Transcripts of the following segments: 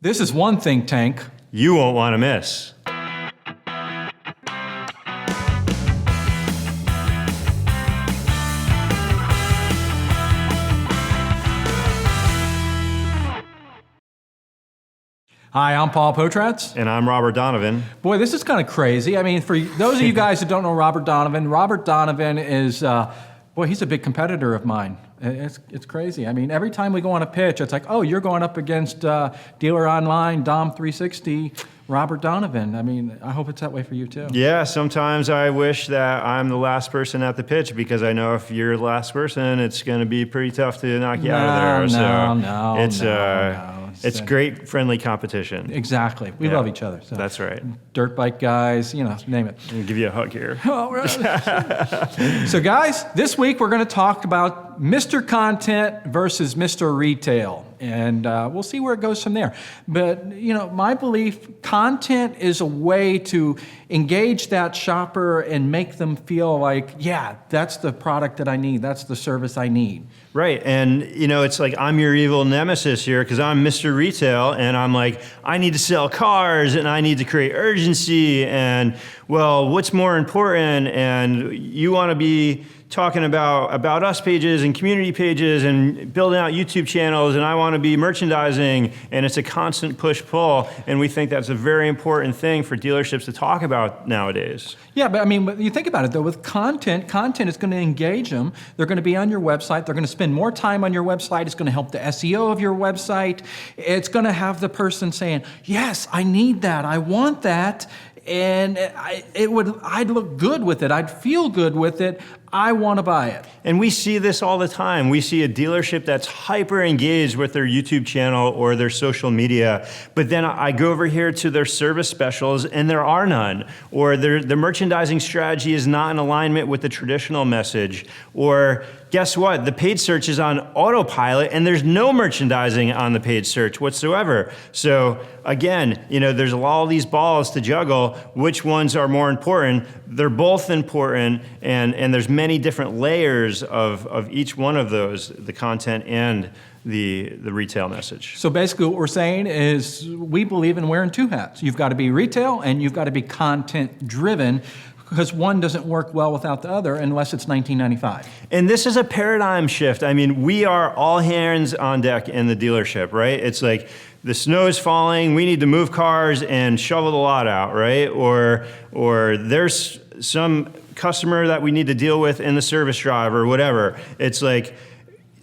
This is one think tank you won't want to miss. Hi, I'm Paul Potratz. And I'm Robert Donovan. Boy, this is kind of crazy. I mean, for those of you guys that don't know Robert Donovan is, boy, he's a big competitor of mine. It's crazy. I mean, every time we go on a pitch, it's like, oh, you're going up against Dealer Online, Dom360, Robert Donovan. I mean, I hope it's that way for you too. Yeah, sometimes I wish that I'm the last person at the pitch because I know if you're the last person, it's going to be pretty tough to knock you out of there. It's great friendly competition. Exactly. We love each other. So. That's right. Dirt bike guys, name it. I'll give you a hug here. All right. So guys, this week we're going to talk about Mr. Content versus Mr. Retail. And we'll see where it goes from there. But, my belief, content is a way to engage that shopper and make them feel like, yeah, that's the product that I need. That's the service I need. Right. And, it's like I'm your evil nemesis here because I'm Mr. Retail and I'm like, I need to sell cars and I need to create urgency. And, well, what's more important? And you want to be talking about us pages and community pages and building out YouTube channels, and I want to be merchandising, and it's a constant push-pull, and we think that's a very important thing for dealerships to talk about nowadays. Yeah, but I mean, you think about it though, with content is going to engage them. They're going to be on your website. They're going to spend more time on your website. It's going to help the SEO of your website. It's going to have the person saying, yes, I need that. I want that. And I'd look good with it. I'd feel good with it. I want to buy it. And we see this all the time. We see a dealership that's hyper engaged with their YouTube channel or their social media, but then I go over here to their service specials and there are none, or the merchandising strategy is not in alignment with the traditional message, or guess what? The paid search is on autopilot and there's no merchandising on the paid search whatsoever. So again, there's all these balls to juggle. Which ones are more important? They're both important, and there's many different layers of each one of those, the content and the retail message. So basically what we're saying is we believe in wearing two hats. You've got to be retail and you've got to be content driven, because one doesn't work well without the other unless it's 1995. And this is a paradigm shift. I mean, we are all hands on deck in the dealership, right? It's like the snow is falling, we need to move cars and shovel the lot out, right? Or there's some customer that we need to deal with in the service drive or whatever. It's like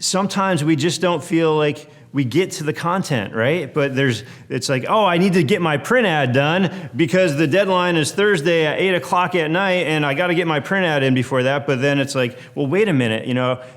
sometimes we just don't feel like we get to the content, right? But it's like, oh, I need to get my print ad done because the deadline is Thursday at 8 o'clock at night and I got to get my print ad in before that. But then it's like, well, wait a minute,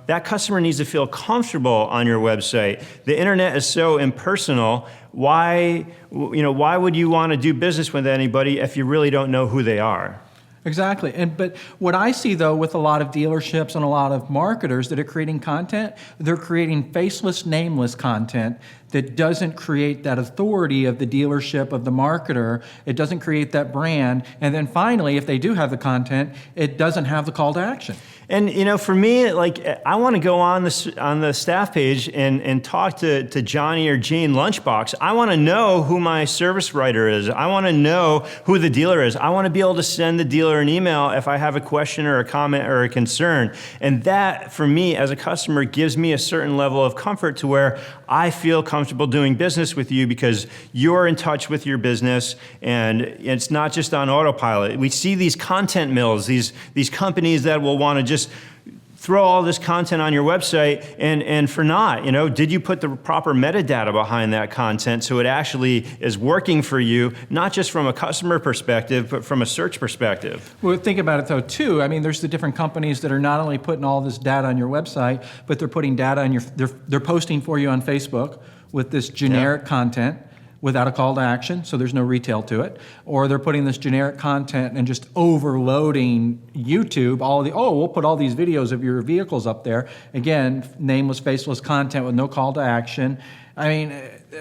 that customer needs to feel comfortable on your website. The internet is so impersonal. Why would you want to do business with anybody if you really don't know who they are? Exactly. But what I see, though, with a lot of dealerships and a lot of marketers that are creating content, they're creating faceless, nameless content that doesn't create that authority of the dealership, of the marketer. It doesn't create that brand. And then finally, if they do have the content, it doesn't have the call to action. And for me, like I want to go on the staff page and talk to Johnny or Jane Lunchbox. I want to know who my service writer is. I want to know who the dealer is. I want to be able to send the dealer an email if I have a question or a comment or a concern. And that, for me as a customer, gives me a certain level of comfort to where I feel comfortable doing business with you because you're in touch with your business and it's not just on autopilot. We see these content mills, these companies that will want to just throw all this content on your website and for naught, did you put the proper metadata behind that content so it actually is working for you, not just from a customer perspective, but from a search perspective? Well, think about it though too. I mean, there's the different companies that are not only putting all this data on your website, but they're putting data on they're posting for you on Facebook with this generic content without a call to action, so there's no retail to it. Or they're putting this generic content and just overloading YouTube, we'll put all these videos of your vehicles up there. Again, nameless, faceless content with no call to action. I mean,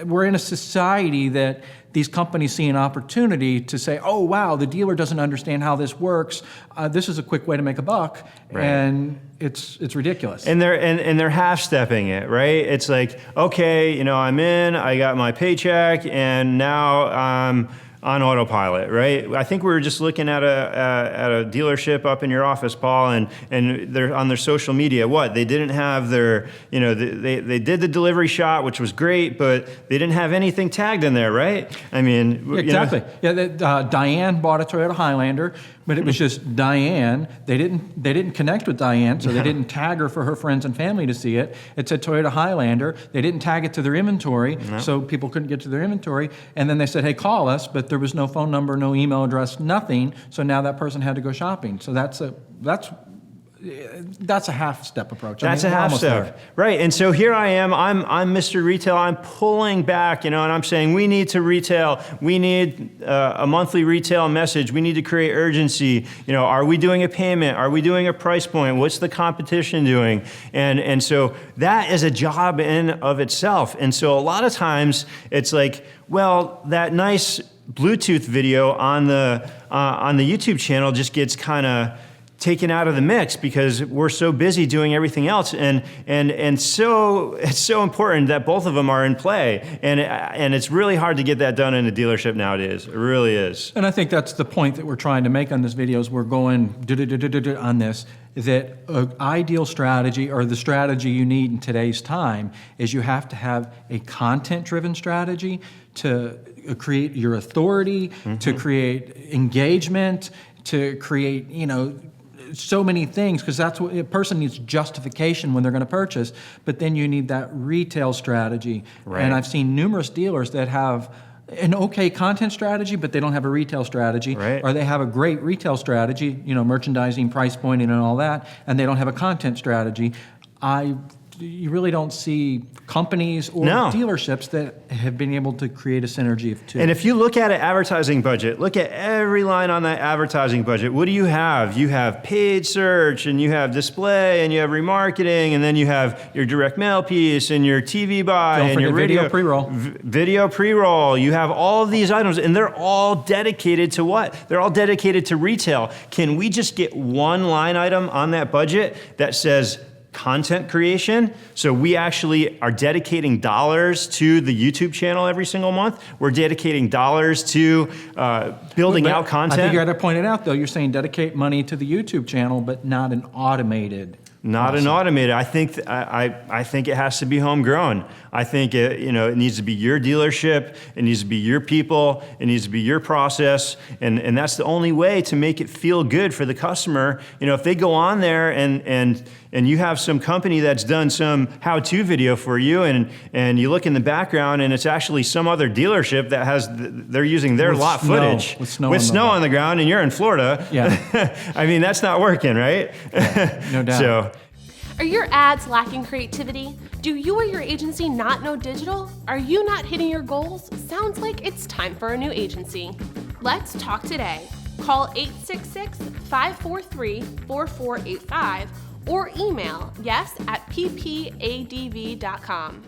we're in a society that these companies see an opportunity to say, oh, wow, the dealer doesn't understand how this works. This is a quick way to make a buck. Right. And it's ridiculous. And they're half-stepping it, right? It's like, okay, I'm in, I got my paycheck, and now I'm on autopilot, right? I think we were just looking at a dealership up in your office, Paul, and they're on their social media. What? They didn't have their, they did the delivery shot, which was great, but they didn't have anything tagged in there, right? I mean, exactly. Diane bought a Toyota Highlander, but it was just Diane. They didn't connect with Diane, so they didn't tag her for her friends and family to see it. It said Toyota Highlander. They didn't tag it to their inventory, so people couldn't get to their inventory. And then they said, hey, call us, but there was no phone number, no email address, nothing. So now that person had to go shopping. So that's a half-step approach. That's a half-step, right? And so here I am. I'm Mr. Retail. I'm pulling back, and I'm saying we need to retail. We need a monthly retail message. We need to create urgency. Are we doing a payment? Are we doing a price point? What's the competition doing? And so that is a job in of itself. And so a lot of times it's like, well, that nice Bluetooth video on the YouTube channel just gets kind of taken out of the mix because we're so busy doing everything else, and so it's so important that both of them are in play, and it's really hard to get that done in a dealership nowadays. It really is. And I think that's the point that we're trying to make on this video. Is we're going on this, that an ideal strategy, or the strategy you need in today's time, is you have to have a content-driven strategy to create your authority, to create engagement, to create, so many things, because that's what a person needs: justification when they're going to purchase. But then you need that retail strategy. Right. And I've seen numerous dealers that have an okay content strategy, but they don't have a retail strategy, right. Or they have a great retail strategy, merchandising, price pointing, and all that, and they don't have a content strategy. You really don't see companies or dealerships that have been able to create a synergy of two. And if you look at an advertising budget, look at every line on that advertising budget. What do you have? You have paid search, and you have display, and you have remarketing, and then you have your direct mail piece, and your TV buy, and your video pre-roll. Video pre-roll. You have all of these items, and they're all dedicated to what? They're all dedicated to retail. Can we just get one line item on that budget that says content creation? So we actually are dedicating dollars to the YouTube channel every single month. We're dedicating dollars to building out content. I think you got to point it out, though. You're saying dedicate money to the YouTube channel, but not an automated. Not an automated. I think I think it has to be homegrown. I think it needs to be your dealership. It needs to be your people. It needs to be your process, and that's the only way to make it feel good for the customer. If they go on there and you have some company that's done some how-to video for you, and you look in the background and it's actually some other dealership that they're using their lot footage with snow on the ground, and you're in Florida. Yeah. I mean, that's not working, right? Yeah, no doubt. So. Are your ads lacking creativity? Do you or your agency not know digital? Are you not hitting your goals? Sounds like it's time for a new agency. Let's talk today. Call 866-543-4485 or email yes@ppadv.com.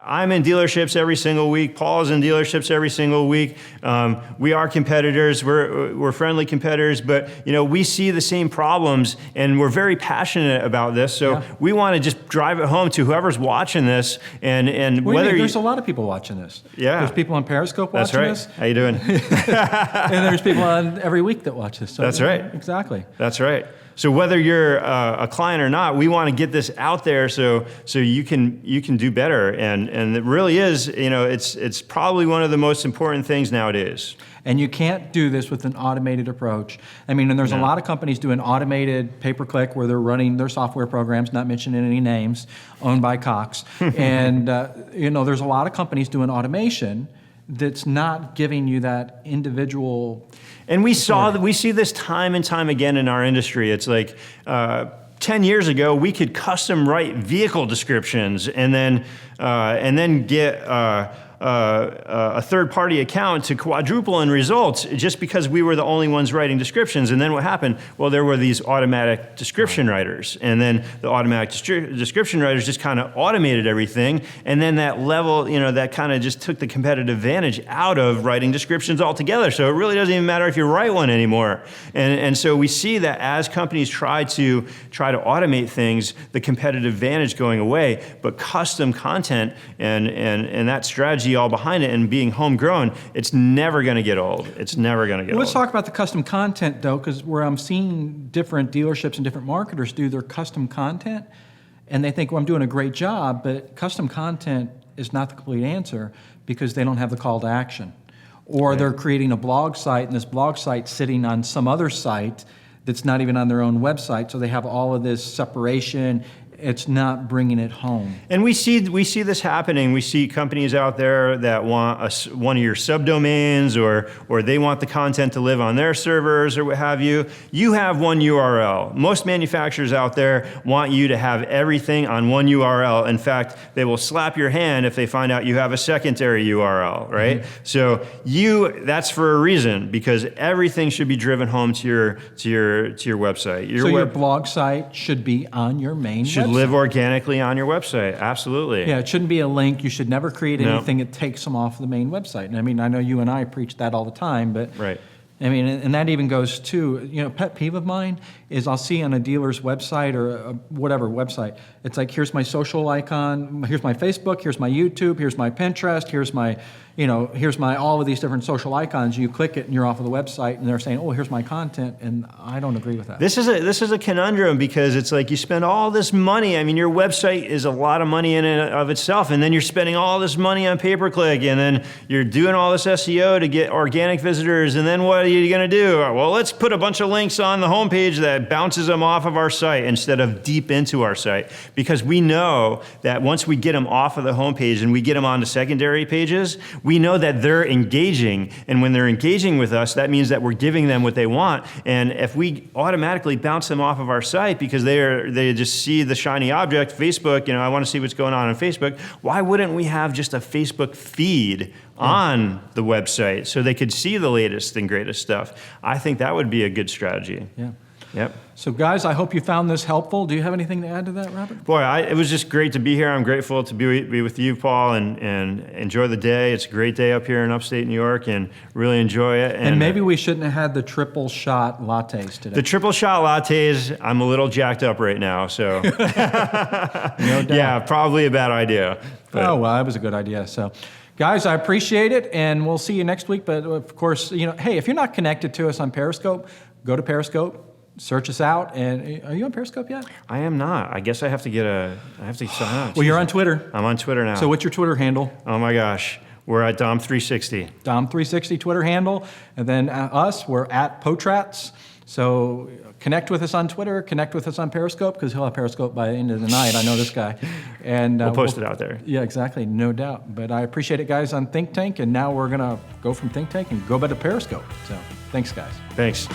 I'm in dealerships every single week. Paul's in dealerships every single week. We are competitors. We're friendly competitors, but we see the same problems, and we're very passionate about this. So we want to just drive it home to whoever's watching this, and whether there's a lot of people watching this. Yeah, there's people on Periscope watching this. How you doing? And there's people on every week that watch this. So that's right. Exactly. That's right. So whether you're a client or not, we want to get this out there so you can do better, and it really is, it's probably one of the most important things nowadays. And you can't do this with an automated approach. I mean, and there's a lot of companies doing automated pay-per-click where they're running their software programs, not mentioning any names, owned by Cox. And there's a lot of companies doing automation that's not giving you that individual. And we see this time and time again in our industry. It's like 10 years ago, we could custom write vehicle descriptions and then get a third-party account to quadruple in results just because we were the only ones writing descriptions. And then what happened? Well, there were these automatic description writers, and then the automatic description writers just kind of automated everything, and then that level, that kind of just took the competitive advantage out of writing descriptions altogether. So it really doesn't even matter if you write one anymore. And so we see that as companies try to automate things, the competitive advantage going away, but custom content and that strategy all behind it and being homegrown, it's never going to get old. It's never going to get old. Let's talk about the custom content, though, because where I'm seeing different dealerships and different marketers do their custom content, and they think, well, I'm doing a great job, but custom content is not the complete answer because they don't have the call to action. Or Right. they're creating a blog site, and this blog site's sitting on some other site that's not even on their own website, so they have all of this separation. It's not bringing it home. And we see this happening. We see companies out there that want one of your subdomains, or they want the content to live on their servers or what have you. You have one URL. Most manufacturers out there want you to have everything on one URL. In fact, they will slap your hand if they find out you have a secondary URL, right? Mm-hmm. So that's for a reason, because everything should be driven home to your website. Your blog site should be on your main website. Live organically on your website, absolutely. Yeah, it shouldn't be a link. You should never create anything that takes them off the main website. And I mean, I know you and I preach that all the time, but right. I mean, and that even goes to, pet peeve of mine is I'll see on a dealer's website or whatever website, it's like, here's my social icon, here's my Facebook, here's my YouTube, here's my Pinterest, here's my all of these different social icons. You click it and you're off of the website, and they're saying, oh, here's my content, and I don't agree with that. This is a conundrum, because it's like you spend all this money. I mean, your website is a lot of money in and of itself, and then you're spending all this money on pay-per-click, and then you're doing all this SEO to get organic visitors, and then what are you going to do? Well, let's put a bunch of links on the homepage that bounces them off of our site instead of deep into our site, because we know that once we get them off of the homepage and we get them onto secondary pages, we know that they're engaging, and when they're engaging with us, that means that we're giving them what they want. And if we automatically bounce them off of our site because they just see the shiny object, Facebook, I want to see what's going on Facebook, why wouldn't we have just a Facebook feed on the website so they could see the latest and greatest stuff? I think that would be a good strategy. Yeah. Yep. So guys, I hope you found this helpful. Do you have anything to add to that, Robert? Boy, it was just great to be here. I'm grateful to be with you, Paul, and enjoy the day. It's a great day up here in upstate New York, and really enjoy it. And maybe we shouldn't have had the triple shot lattes today. The triple shot lattes, I'm a little jacked up right now, so. No doubt. Yeah, probably a bad idea. But. Oh, well, that was a good idea. So, guys, I appreciate it, and we'll see you next week. But of course, hey, if you're not connected to us on Periscope, go to Periscope. Search us out. And are you on Periscope yet? I am not. I guess I have to sign up. Well, you're on Twitter. I'm on Twitter now. So what's your Twitter handle? Oh my gosh. We're at Dom360. Dom360 Twitter handle. And then we're at Potratz. So connect with us on Twitter, connect with us on Periscope, because he'll have Periscope by the end of the night. I know this guy. And we'll post it out there. Yeah, exactly. No doubt. But I appreciate it, guys, on Think Tank. And now we're going to go from Think Tank and go back to Periscope. So thanks, guys. Thanks.